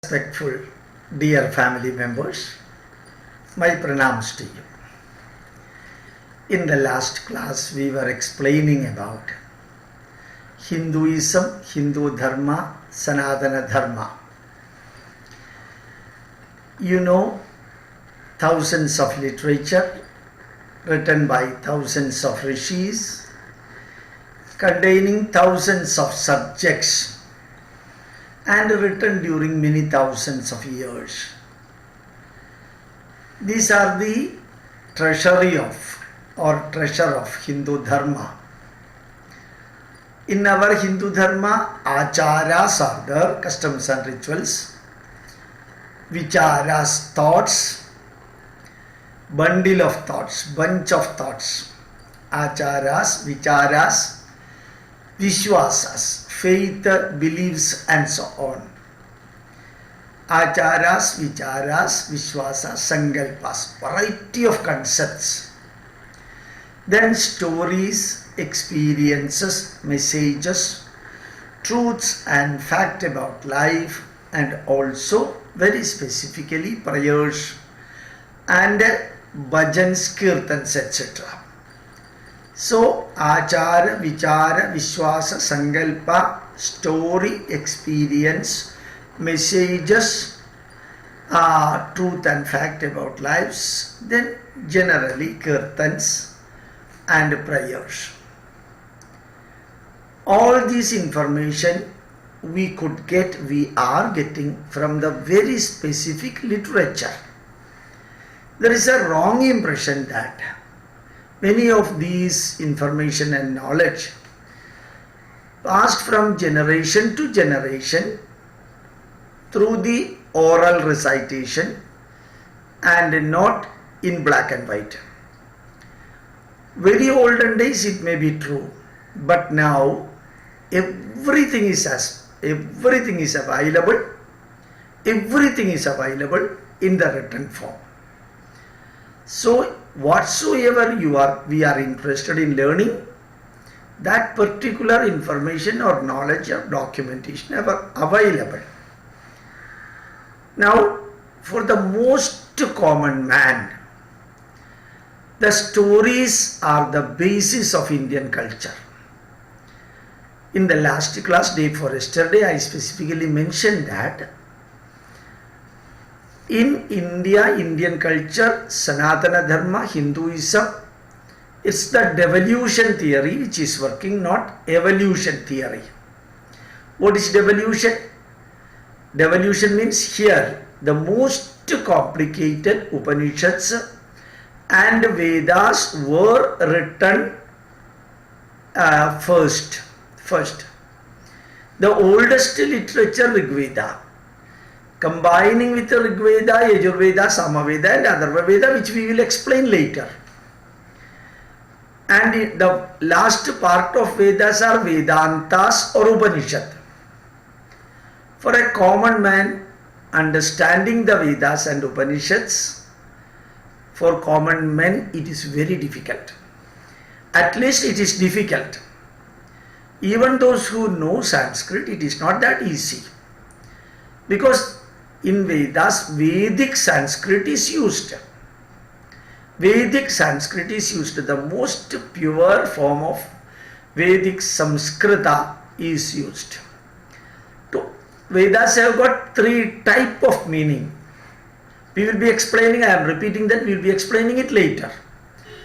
Respectful dear family members, my pranams to you. In the last class we were explaining about Hinduism, Hindu Dharma, Sanatana Dharma. You know, thousands of literature written by thousands of rishis, containing thousands of subjects and written during many thousands of years. These are the treasury of treasure of Hindu Dharma. In our Hindu Dharma, acharas are there, customs and rituals, vicharas, thoughts, bundle of thoughts, bunch of thoughts, acharas, vicharas, vishwasas, faith, beliefs and so on. Acharas, vicharas, vishwasas, sankalpas, variety of concepts. Then stories, experiences, messages, truths and fact about life, and also very specifically prayers and bhajans, kirtans, etc. So, achara, vichara, vishwasa, sankalpa, story, experience, messages, truth and fact about lives, then generally kirtans and prayers. All this information we are getting from the very specific literature. There is a wrong impression that many of these information and knowledge passed from generation to generation through the oral recitation and not in black and white. Very olden days it may be true, but now everything is available in the written form. So whatsoever we are interested in learning, that particular information or knowledge or documentation are available. Now, for the most common man, the stories are the basis of Indian culture. In the last class, day before yesterday, I specifically mentioned that in India, Indian culture, Sanatana Dharma, Hinduism, it's the devolution theory which is working, not evolution theory. What is devolution? Devolution means here the most complicated Upanishads and Vedas were written first. The oldest literature, Rig Veda, combining with the Rig Veda, Yajurveda, Samaveda and Atharva Veda, which we will explain later. And the last part of Vedas are Vedantas or Upanishad. For a common man, understanding the Vedas and Upanishads, for common men it is very difficult. At least it is difficult. Even those who know Sanskrit, it is not that easy. Because in Vedas, Vedic Sanskrit is used. Vedic Sanskrit is used. The most pure form of Vedic Samskrita is used. Vedas have got three types of meaning. We will be explaining, I am repeating that, we will be explaining it later.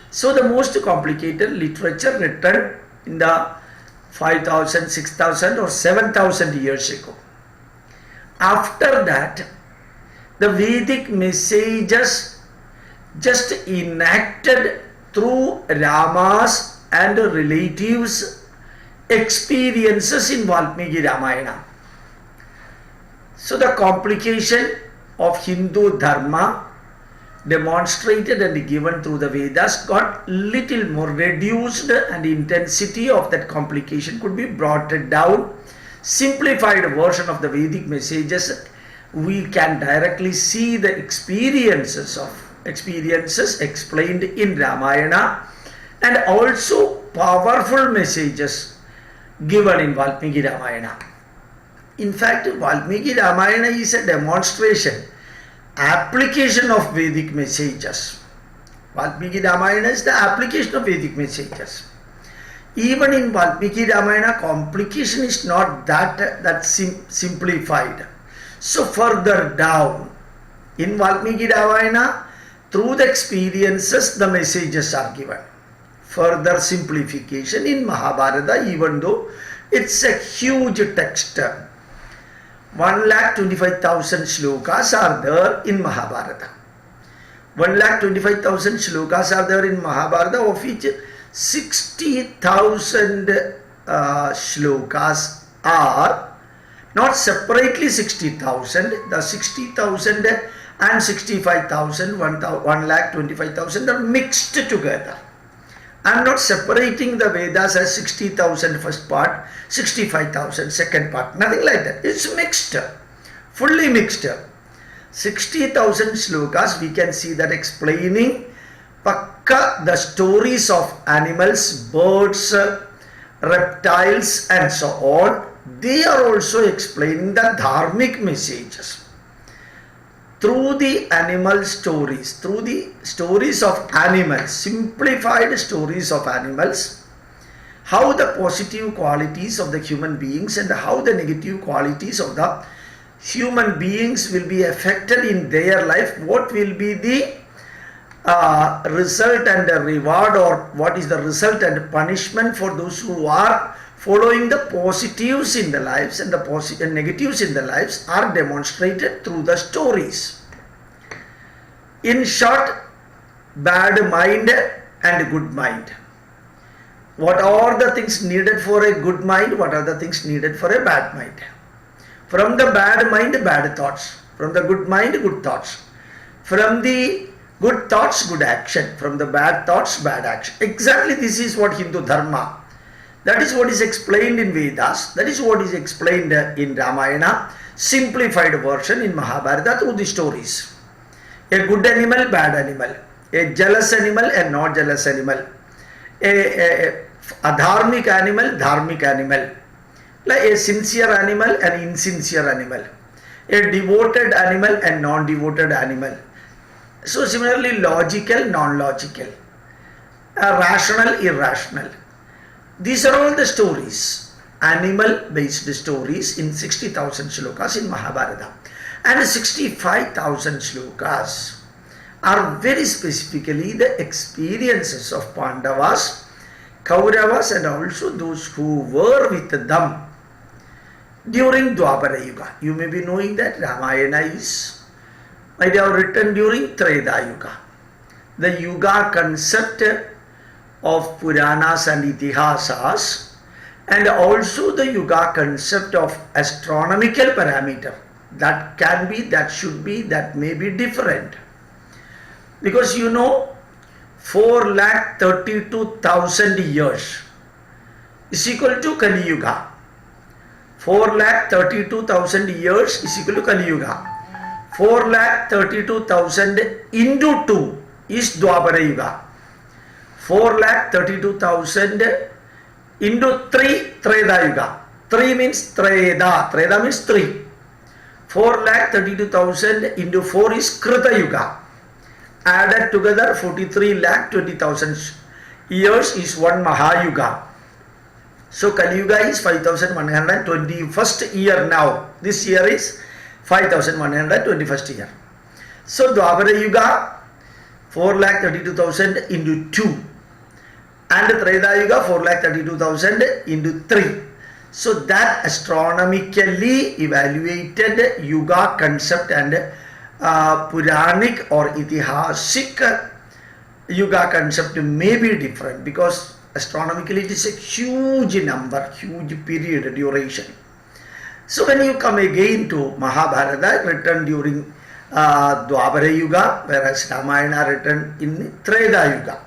So the most complicated literature written in the 5,000, 6,000 or 7,000 years ago. After that, the Vedic messages just enacted through Rama's and relatives' experiences in Valmiki Ramayana. So the complication of Hindu Dharma demonstrated and given through the Vedas got little more reduced, and intensity of that complication could be brought down. Simplified version of the Vedic messages, we can directly see the experiences explained in Ramayana, and also powerful messages given in Valmiki Ramayana. In fact, Valmiki Ramayana is a demonstration, application of Vedic messages. Valmiki Ramayana is the application of Vedic messages. Even in Valmiki Ramayana, complication is not that simplified. So further down, in Valmiki Ramayana, through the experiences, the messages are given. Further simplification in Mahabharata, even though it's a huge text. 1,25,000 shlokas are there in Mahabharata. 1,25,000 shlokas are there in Mahabharata, of which 60,000 shlokas are not separately 60,000. The 60,000 and 65,000, 1,25,000 are mixed together. I am not separating the Vedas as 60,000 first part, 65,000 second part, nothing like that. It's mixed, fully mixed. 60,000 shlokas, we can see that explaining the stories of animals, birds, reptiles and so on. They are also explaining the dharmic messages. Through the animal stories, through the stories of animals, simplified stories of animals, how the positive qualities of the human beings and how the negative qualities of the human beings will be affected in their life, what will be the result and the reward, or what is the result and punishment for those who are following the positives in the lives, and the negatives in the lives are demonstrated through the stories. In short, bad mind and good mind. What are the things needed for a good mind? What are the things needed for a bad mind? From the bad mind, bad thoughts. From the good mind, good thoughts. From the good thoughts, good action. From the bad thoughts, bad action. Exactly this is what Hindu Dharma. That is what is explained in Vedas. That is what is explained in Ramayana. Simplified version in Mahabharata through the stories. A good animal, bad animal. A jealous animal, a not jealous animal. A dharmic animal, dharmic animal. Like a sincere animal, an insincere animal. A devoted animal, and non-devoted animal. So similarly, logical, non-logical. Rational, irrational. These are all the stories, animal-based stories in 60,000 shlokas in Mahabharata. And 65,000 shlokas are very specifically the experiences of Pandavas, Kauravas and also those who were with them during Dwapara Yuga. You may be knowing that Ramayana might have written during Treta Yuga. The Yuga concept of puraanas and itihasas, and also the Yuga concept of astronomical parameter. That can be, that should be, that may be different. Because 4,32,000 years is equal to Kali Yuga. 4,32,000 years is equal to Kali Yuga. 4,32,000 into 2 is Dwapara Yuga. 4,32,000 into 3, Treta Yuga. 3 means Treta. Treta means 3. 4,32,000 into 4 is Krita Yuga. Added together 43,20,000 years is one Mahayuga. So Kali Yuga is 5,121st year now. This year is 5,121st year. So Dwapara Yuga 4,32,000 into 2. And Treta Yuga 4,32,000 into 3. So that astronomically evaluated Yuga concept and Puranic or Itihasic Yuga concept may be different, because astronomically it is a huge number, huge period duration. So when you come again to Mahabharata written during Dwapara Yuga, whereas Ramayana written in Treta Yuga.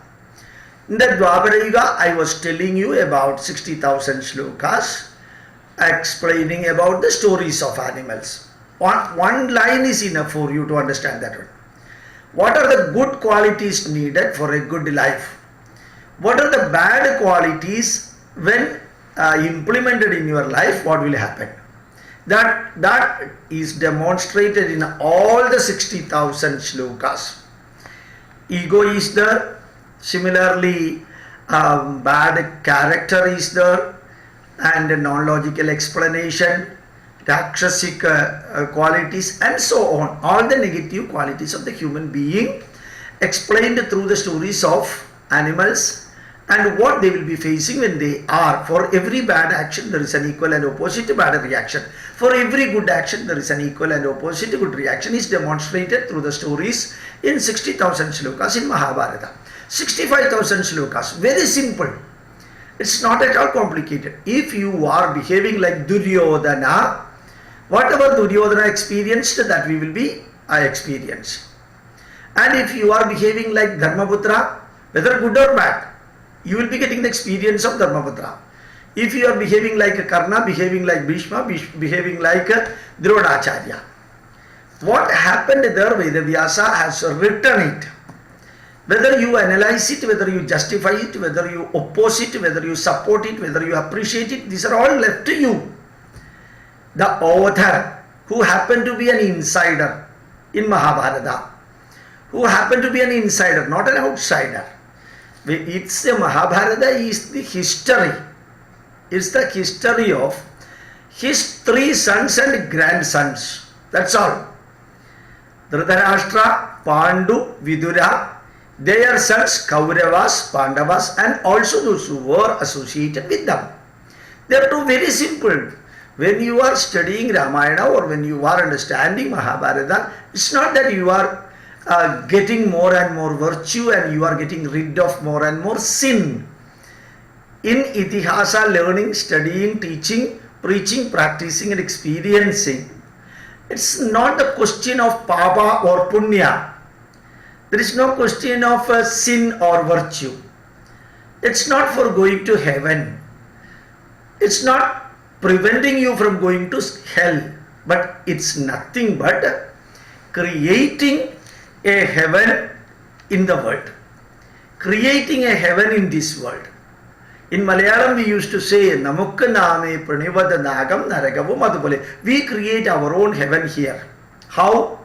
In the Dwapara Yuga, I was telling you about 60,000 shlokas explaining about the stories of animals. One line is enough for you to understand that one. What are the good qualities needed for a good life? What are the bad qualities when implemented in your life? What will happen? That is demonstrated in all the 60,000 shlokas. Ego is there, similarly bad character is there, and non-logical explanation, rakshasic qualities, and so on. All the negative qualities of the human being explained through the stories of animals and what they will be facing when they are. For every bad action there is an equal and opposite bad reaction. For every good action there is an equal and opposite good reaction, is demonstrated through the stories in 60,000 shlokas in Mahabharata. 65,000 shlokas, very simple. It's not at all complicated. If you are behaving like Duryodhana, whatever Duryodhana experienced, that we will be experienced. And if you are behaving like Dharmaputra, whether good or bad, you will be getting the experience of Dharmaputra. If you are behaving like Karna, behaving like Bhishma, behaving like Dronacharya. What happened there, Vedavyasa has written it. Whether you analyze it, whether you justify it, whether you oppose it, whether you support it, whether you appreciate it, these are all left to you. The author, who happened to be an insider in Mahabharata, who happened to be an insider, not an outsider. It's the Mahabharata is the history. It's the history of his 3 sons and grandsons. That's all. Dhritarashtra, Pandu, Vidura, their sons Kauravas, Pandavas, and also those who were associated with them. They are two very simple. When you are studying Ramayana or when you are understanding Mahabharata, it's not that you are getting more and more virtue and you are getting rid of more and more sin. In Itihasa, learning, studying, teaching, preaching, practicing and experiencing, it's not the question of Papa or Punya. There is no question of sin or virtue. It's not for going to heaven. It's not preventing you from going to hell. But it's nothing but creating a heaven in the world. Creating a heaven in this world. In Malayalam we used to say, Namukka Name Pranivada Nagam Naragavu Madhupale. We create our own heaven here. How?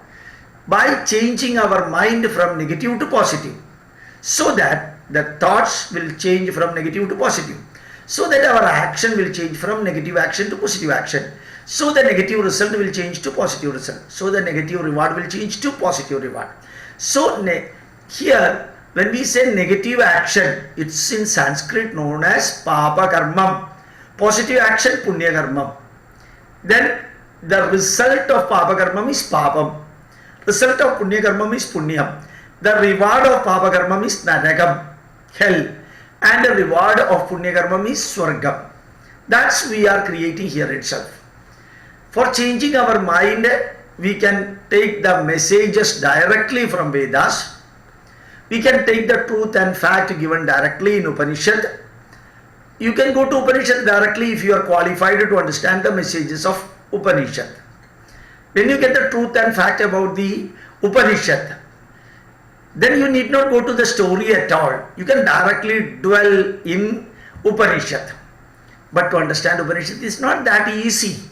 By changing our mind from negative to positive, so that the thoughts will change from negative to positive, so that our action will change from negative action to positive action, so the negative result will change to positive result, so the negative reward will change to positive reward. So here when we say negative action, it's in Sanskrit known as Papa Karmam. Positive action, Punya Karmam. Then the result of Papa Karmam is Papam. Result of Punya Karmam is Punyam. The reward of Papa Karmam is Naragam, hell. And the reward of Punya Karmam is Swargam. That's we are creating here itself. For changing our mind, we can take the messages directly from Vedas. We can take the truth and fact given directly in Upanishad. You can go to Upanishad directly if you are qualified to understand the messages of Upanishad. When you get the truth and fact about the Upanishad, then you need not go to the story at all. You can directly dwell in Upanishad. But to understand Upanishad is not that easy.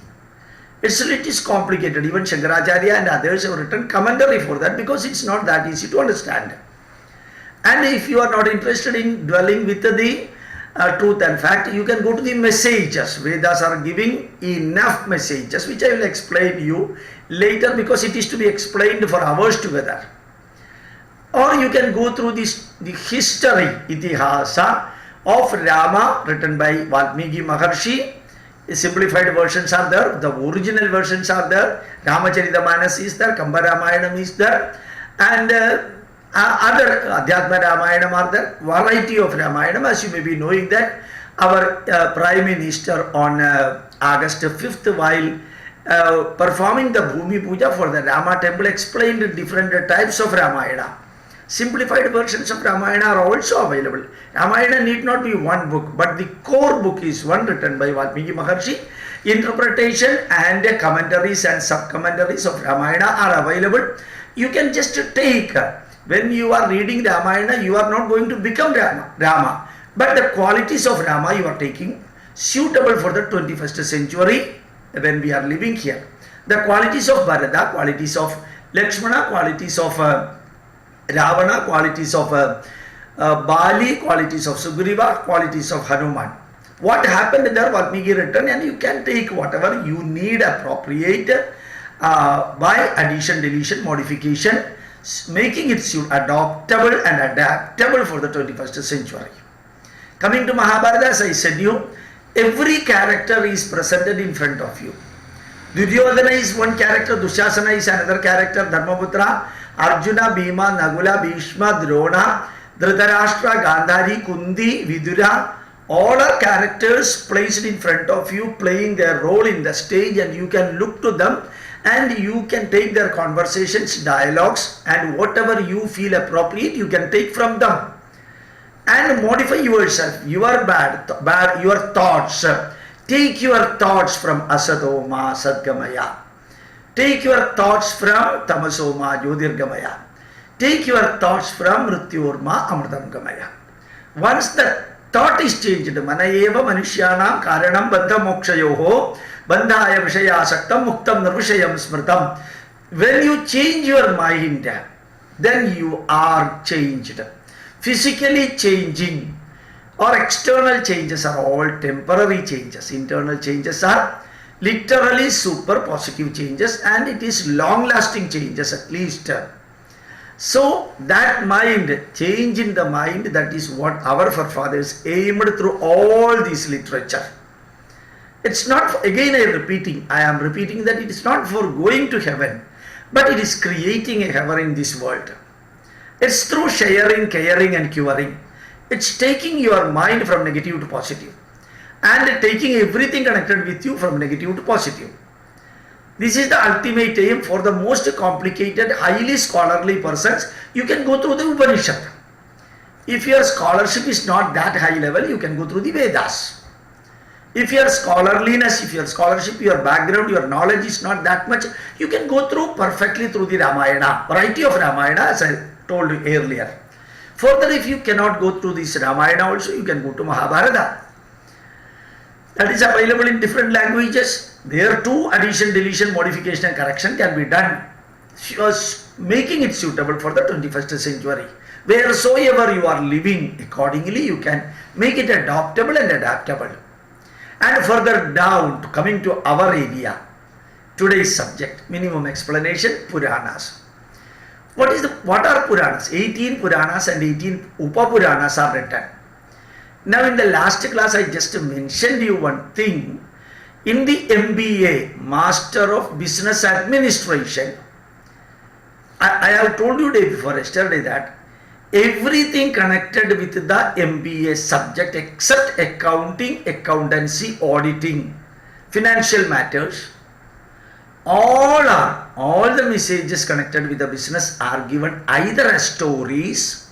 It is complicated. Even Shankaracharya and others have written commentary for that because it's not that easy to understand. And if you are not interested in dwelling with the truth and fact, you can go to the messages. Vedas are giving enough messages, which I will explain you later because it is to be explained for hours together. Or you can go through the history, Itihasa of Rama written by Valmiki Maharshi. Simplified versions are there, the original versions are there, Ramacharita is there, Kamba Ramayanam is there, and other Adhyatma Ramayanam are there, variety of Ramayanam. As you may be knowing that our Prime Minister on August 5th while performing the Bhumi Puja for the Rama temple explained different types of Ramayana. Simplified versions of Ramayana are also available. Ramayana need not be one book, but the core book is one written by Valmiki Maharshi. Interpretation and commentaries and sub-commentaries of Ramayana are available. You can just take, when you are reading Ramayana, you are not going to become Rama, but the qualities of Rama you are taking, suitable for the 21st century when we are living here. The qualities of Bharata, qualities of Lakshmana, qualities of Ravana, qualities of Bali, qualities of Sugriva, qualities of Hanuman. What happened there, Valmiki written, and you can take whatever you need appropriate by addition, deletion, modification, making it adoptable and adaptable for the 21st century. Coming to Mahabharata, as I said you, every character is presented in front of you. Duryodhana is one character, Dushasana is another character, Dharmaputra, Arjuna, Bhima, Nagula, Bhishma, Drona, Dhritarashtra, Gandhari, Kundi, Vidura, all are characters placed in front of you, playing their role in the stage, and you can look to them and you can take their conversations, dialogues, and whatever you feel appropriate, you can take from them and modify yourself, your your thoughts. Take your thoughts from Asadoma, Sadgamaya. Take your thoughts from Tamasoma, Jyotirgamaya. Take your thoughts from Mrityorma, Amritamgamaya. Once the thought is changed, Manayeva Manushyanam Karanam Bandha Mokshayoho Bandhaya Vishayasaktam Muktam Nirvishayam Smritam. When you change your mind, then you are changed. Physically changing or external changes are all temporary changes. Internal changes are literally super positive changes, and it is long lasting changes at least. So that mind, change in the mind, that is what our forefathers aimed through all this literature. It's not, again I am repeating that it is not for going to heaven, but it is creating a heaven in this world. It's through sharing, caring and curing. It's taking your mind from negative to positive and taking everything connected with you from negative to positive. This is the ultimate aim for the most complicated, highly scholarly persons. You can go through the Upanishad. If your scholarship is not that high level, you can go through the Vedas. If your scholarliness, if your scholarship, your background, your knowledge is not that much, you can go through perfectly through the Ramayana, variety of Ramayana, as I told you earlier. Further, if you cannot go through this Ramayana also, you can go to Mahabharata. That is available in different languages. There too, addition, deletion, modification and correction can be done, making it suitable for the 21st century. Wheresoever you are living, accordingly you can make it adoptable and adaptable. And further down, coming to our area, today's subject, minimum explanation, Puranas. What are Puranas? 18 Puranas and 18 Upapuranas are written. Now in the last class I just mentioned you one thing. In the MBA, Master of Business Administration, I have told you yesterday that everything connected with the MBA subject except accounting, accountancy, auditing, financial matters, all the messages connected with the business are given either as stories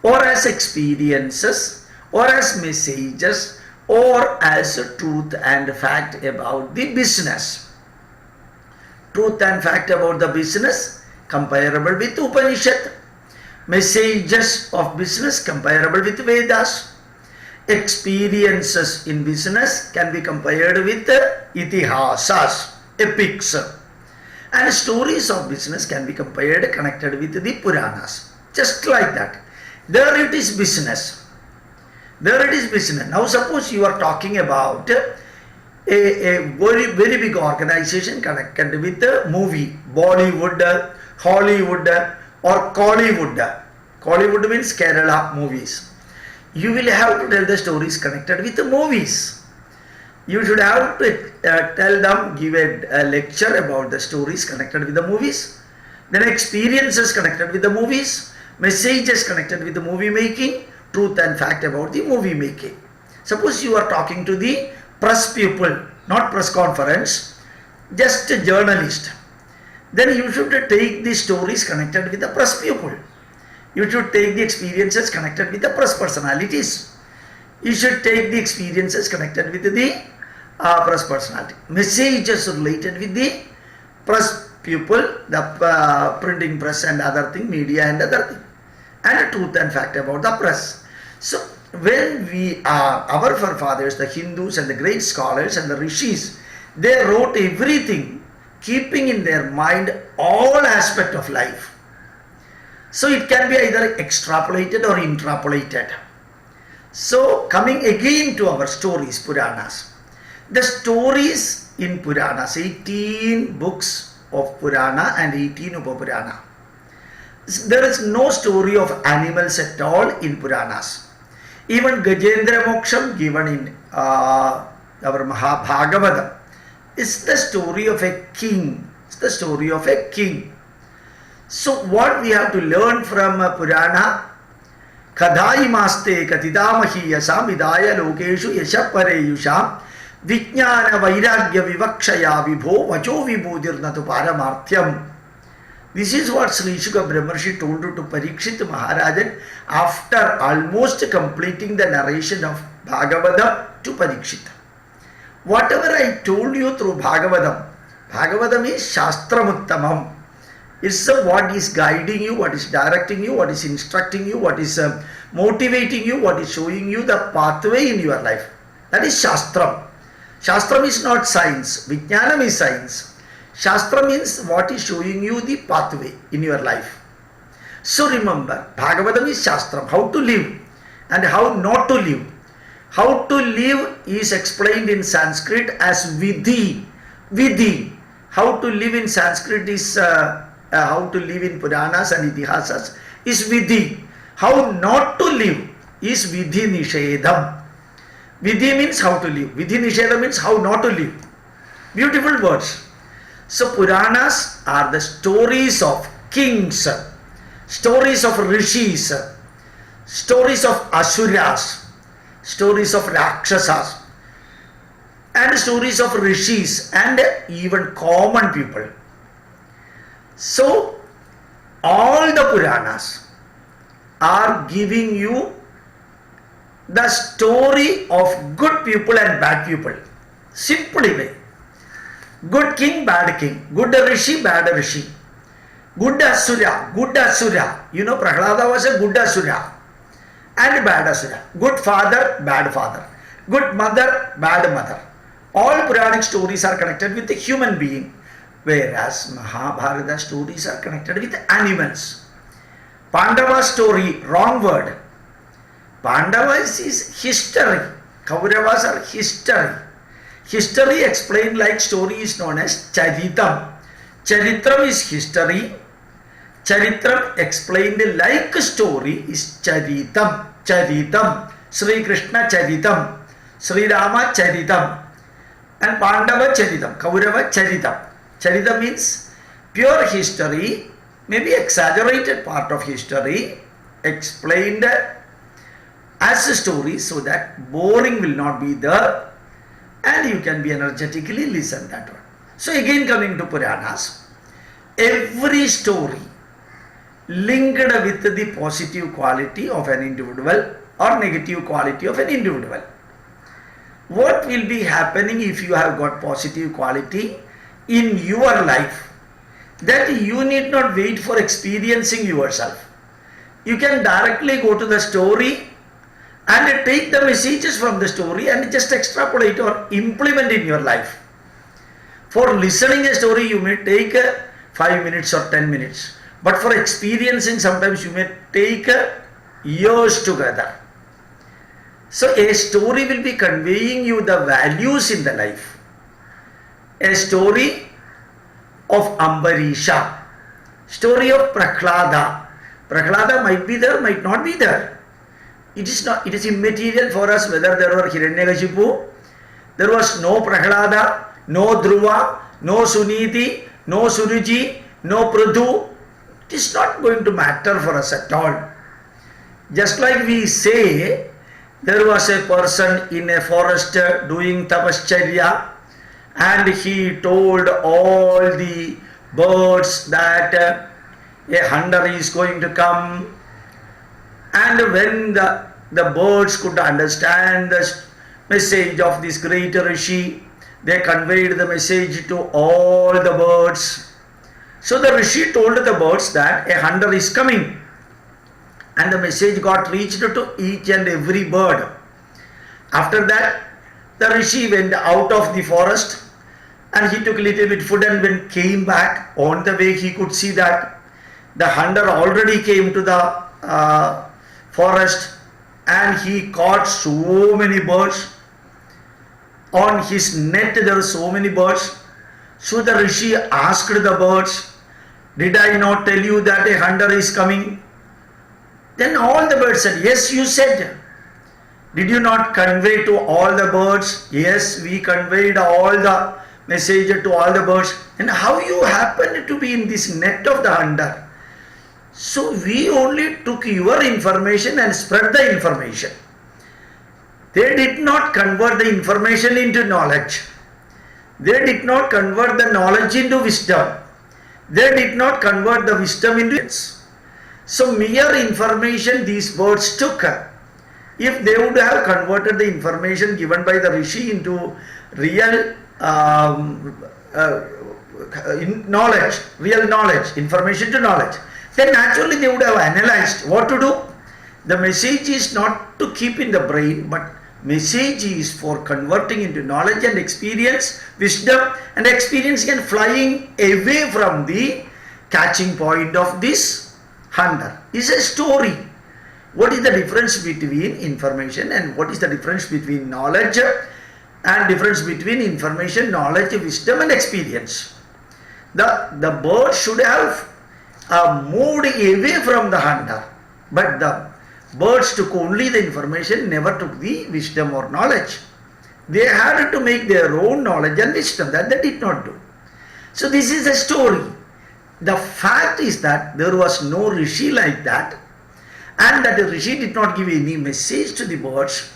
or as experiences or as messages or as truth and fact about the business. Truth and fact about the business comparable with Upanishad. Messages of business comparable with Vedas. Experiences in business can be compared with itihasas, epics. And stories of business can be compared, connected with the Puranas. Just like that. There it is business. There it is business. Now suppose you are talking about a very, very big organization connected with the movie, Bollywood, Hollywood or Kollywood. Kollywood means Kerala movies. You will have to tell the stories connected with the movies. You should have to tell them, give a lecture about the stories connected with the movies, then experiences connected with the movies, messages connected with the movie making, truth and fact about the movie making. Suppose you are talking to the press people, not press conference, just a journalist. Then you should take the stories connected with the press people. You should take the experiences connected with the press personalities. You should take the experiences connected with the press personality. Messages related with the press people, the printing press and other thing, media and other thing. And truth and fact about the press. So when we are, our forefathers, the Hindus and the great scholars and the rishis, They wrote everything, keeping in their mind all aspect of life. So it can be either extrapolated or intrapolated. So coming again to our stories, Puranas. The stories in Puranas, 18 books of Purana and 18 Upapurana. There is no story of animals at all in Puranas. Even Gajendra Moksham given in our Mahabhagavatam is the story of a king. It's the story of a king. So what we have to learn from Purana, Kadhaimaste katidamahi yasam vidaya lokeshu yashapareyusham vijnana vairagya vivakshaya vibho vacho vibhudirnatu paramarthyam. This is what Sri Shuka Brahmarshi told to Parikshit Maharajan after almost completing the narration of Bhagavatam to Parikshit. Whatever I told you through Bhagavatam, Bhagavatam is Shastramuttamam. It's what is guiding you, what is directing you, what is instructing you, what is motivating you, what is showing you the pathway in your life. That is Shastram. Shastram is not science. Vijnanam is science. Shastra means what is showing you the pathway in your life. So remember, Bhagavatam is Shastram, how to live and how not to live. How to live is explained in Sanskrit as Vidhi. Vidhi. How to live in Sanskrit is how to live in Puranas and Itihasas is Vidhi. How not to live is Vidhi Nishedham. Vidhi means how to live. Vidhi Nishedham means how not to live. Beautiful words. So Puranas are the stories of kings, stories of rishis, stories of asuras, stories of rakshasas, and stories of rishis and even common people. So all the Puranas are giving you the story of good people and bad people. Simply way. Good king, bad king. Good rishi, bad rishi. Good asura, good asura. You know, Prahlada was a good asura and bad asura. Good father, bad father. Good mother, bad mother. All Puranic stories are connected with the human being, whereas Mahabharata stories are connected with animals. Pandava story, wrong word. Pandavas is history. Kauravas are history. History explained like story is known as Charitam. Charitram is history. Charitram explained like story is Charitam. Charitam. Sri Krishna Charitam. Sri Rama Charitam. And Pandava Charitam. Kaurava Charitam. Charitam means pure history, maybe exaggerated part of history, explained as a story so that boring will not be there and you can be energetically listen that one. So again coming to Puranas, every story linked with the positive quality of an individual or negative quality of an individual. What will be happening if you have got positive quality in your life? That you need not wait for experiencing yourself. You can directly go to the story and take the messages from the story and just extrapolate or implement in your life. For listening a story, you may take 5 minutes or 10 minutes. But for experiencing, sometimes you may take years together. So a story will be conveying you the values in the life. A story of Ambarisha, story of Prahlada. Prahlada might be there, might not be there. It is not. It is immaterial for us whether there were Hiranyakashipu, there was no Prahlada, no Dhruva, no Suniti, no Suruchi, no Pradhu. It is not going to matter for us at all. Just like we say, there was a person in a forest doing tapascharya and he told all the birds that a hunter is going to come. And when the birds could understand the message of this great Rishi, they conveyed the message to all the birds. So the Rishi told the birds that a hunter is coming. And the message got reached to each and every bird. After that, the Rishi went out of the forest and he took a little bit food, and when came back on the way he could see that the hunter already came to the forest, and he caught so many birds. On his net there were so many birds. So the Rishi asked the birds, "Did I not tell you that a hunter is coming?" Then all the birds said, "Yes, you said." "Did you not convey to all the birds?" "Yes, we conveyed all the message to all the birds." "And how you happened to be in this net of the hunter?" "So we only took your information and spread the information." They did not convert the information into knowledge. They did not convert the knowledge into wisdom. They did not convert the wisdom into sense. So mere information these birds took. If they would have converted the information given by the Rishi into real knowledge, information to knowledge, then naturally they would have analyzed what to do. The message is not to keep in the brain, but message is for converting into knowledge and experience, wisdom and experience, and flying away from the catching point of this hunter. It's a story. What is the difference between information and what is the difference between knowledge and difference between information, knowledge, wisdom and experience? The bird should have moved away from the hunter, but the birds took only the information, never took the wisdom or knowledge. They had to make their own knowledge and wisdom, that they did not do. So this is a story. The fact is that there was no Rishi like that, and that the Rishi did not give any message to the birds,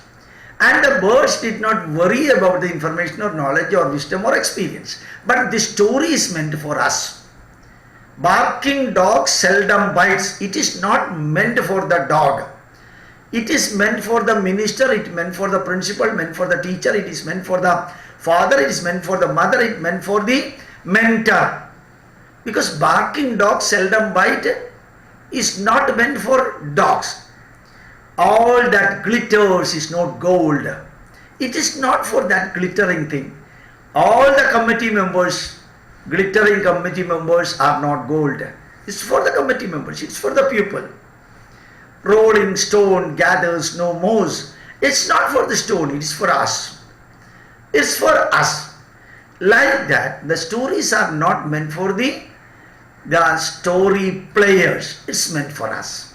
and the birds did not worry about the information or knowledge or wisdom or experience. But the story is meant for us. Barking dog seldom bites. It is not meant for the dog. It is meant for the minister, it is meant for the principal, meant for the teacher, it is meant for the father, it is meant for the mother, it is meant for the mentor. Because barking dog seldom bite is not meant for dogs. All that glitters is not gold. It is not for that glittering thing. All the committee members, glittering committee members are not gold. It's for the committee members, it's for the people. Rolling stone gathers no moss. It's not for the stone, it's for us. It's for us. Like that, the stories are not meant for the story players. It's meant for us.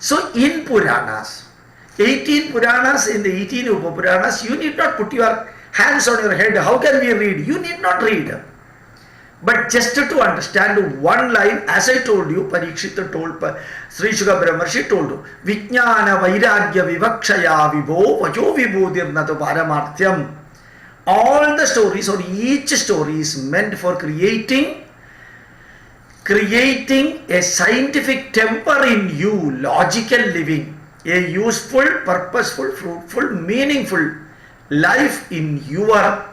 So in Puranas, 18 Puranas, in the 18 Upapuranas, you need not put your hands on your head. How can we read? You need not read. But just to understand one line, as I told you, Parikshita told, Sri Shuka Brahmarshi told you, Vijnana Vairagya Vivakshaya Vibho Vajo Vibhudirnatu Paramarthyam. All the stories, or each story, is meant for creating a scientific temper in you, logical living, a useful, purposeful, fruitful, meaningful life in your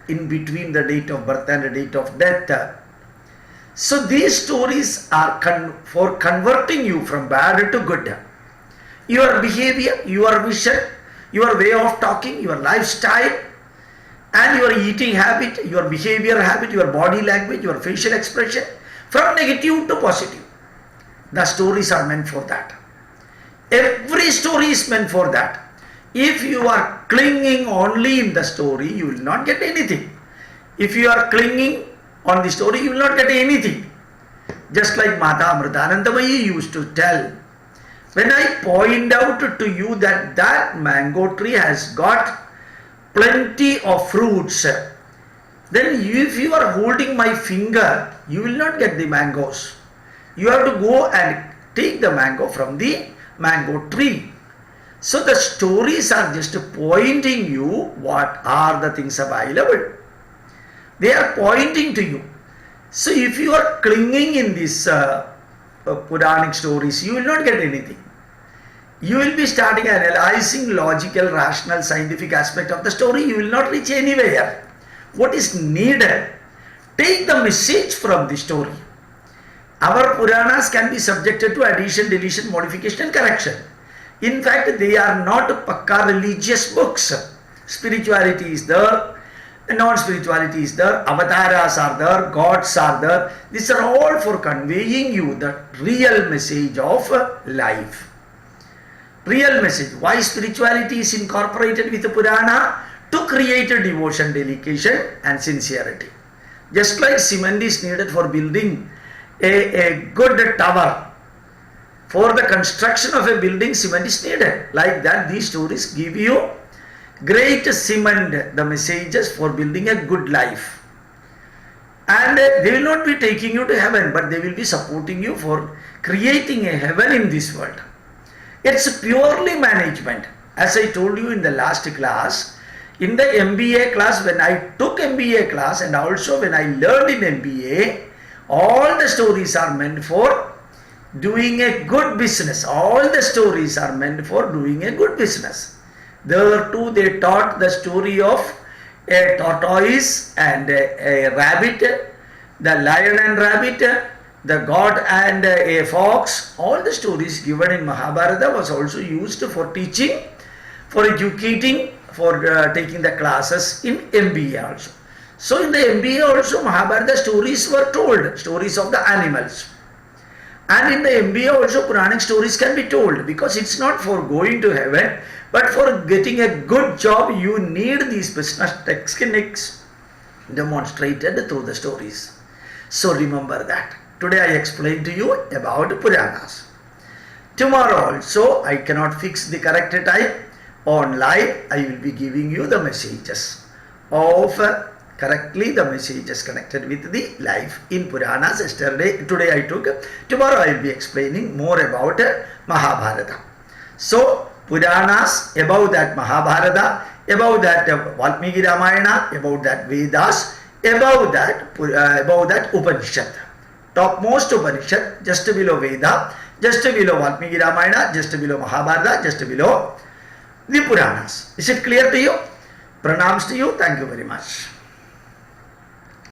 in between the date of birth and the date of death. So these stories are for converting you from bad to good. Your behavior, your vision, your way of talking, your lifestyle, and your eating habit, your behavior habit, your body language, your facial expression, from negative to positive. The stories are meant for that. Every story is meant for that. If you are clinging only in the story, you will not get anything. If you are clinging on the story, you will not get anything. Just like Mata Amritanandamayi used to tell, when I point out to you that that mango tree has got plenty of fruits, then if you are holding my finger, you will not get the mangoes. You have to go and take the mango from the mango tree. So the stories are just pointing you what are the things available. They are pointing to you. So if you are clinging in these Puranic stories, you will not get anything. You will be starting analyzing logical, rational, scientific aspect of the story. You will not reach anywhere. What is needed? Take the message from the story. Our Puranas can be subjected to addition, deletion, modification and correction. In fact, they are not pakka religious books. Spirituality is there, non-spirituality is there, avatars are there, gods are there. These are all for conveying you the real message of life. Real message. Why spirituality is incorporated with the Purana? To create a devotion, dedication and sincerity. Just like cement is needed for building a good tower. For the construction of a building, cement is needed. Like that, these stories give you great cement, the messages for building a good life. And they will not be taking you to heaven, but they will be supporting you for creating a heaven in this world. It's purely management. As I told you in the last class, in the MBA class, when I took MBA class and also when I learned in MBA, all the stories are meant for doing a good business. All the stories are meant for doing a good business. There too they taught the story of a tortoise and a rabbit, the lion and rabbit, the god and a fox. All the stories given in Mahabharata was also used for teaching, for educating, for taking the classes in MBA also. So in the MBA also Mahabharata stories were told, stories of the animals. And in the MBA also Puranic stories can be told, because it's not for going to heaven, but for getting a good job you need these business techniques demonstrated through the stories. So remember that. Today I explained to you about Puranas. Tomorrow also I cannot fix the correct time. On live I will be giving you the messages of correctly the messages connected with the life in Puranas. Today I took. Tomorrow I will be explaining more about Mahabharata. So Puranas, about that Mahabharata, about that Valmiki Ramayana, about that Vedas, about that Upanishad. Topmost Upanishad, just below Veda, just below Valmiki Ramayana, just below Mahabharata, just below the Puranas. Is it clear to you? Pranams to you. Thank you very much.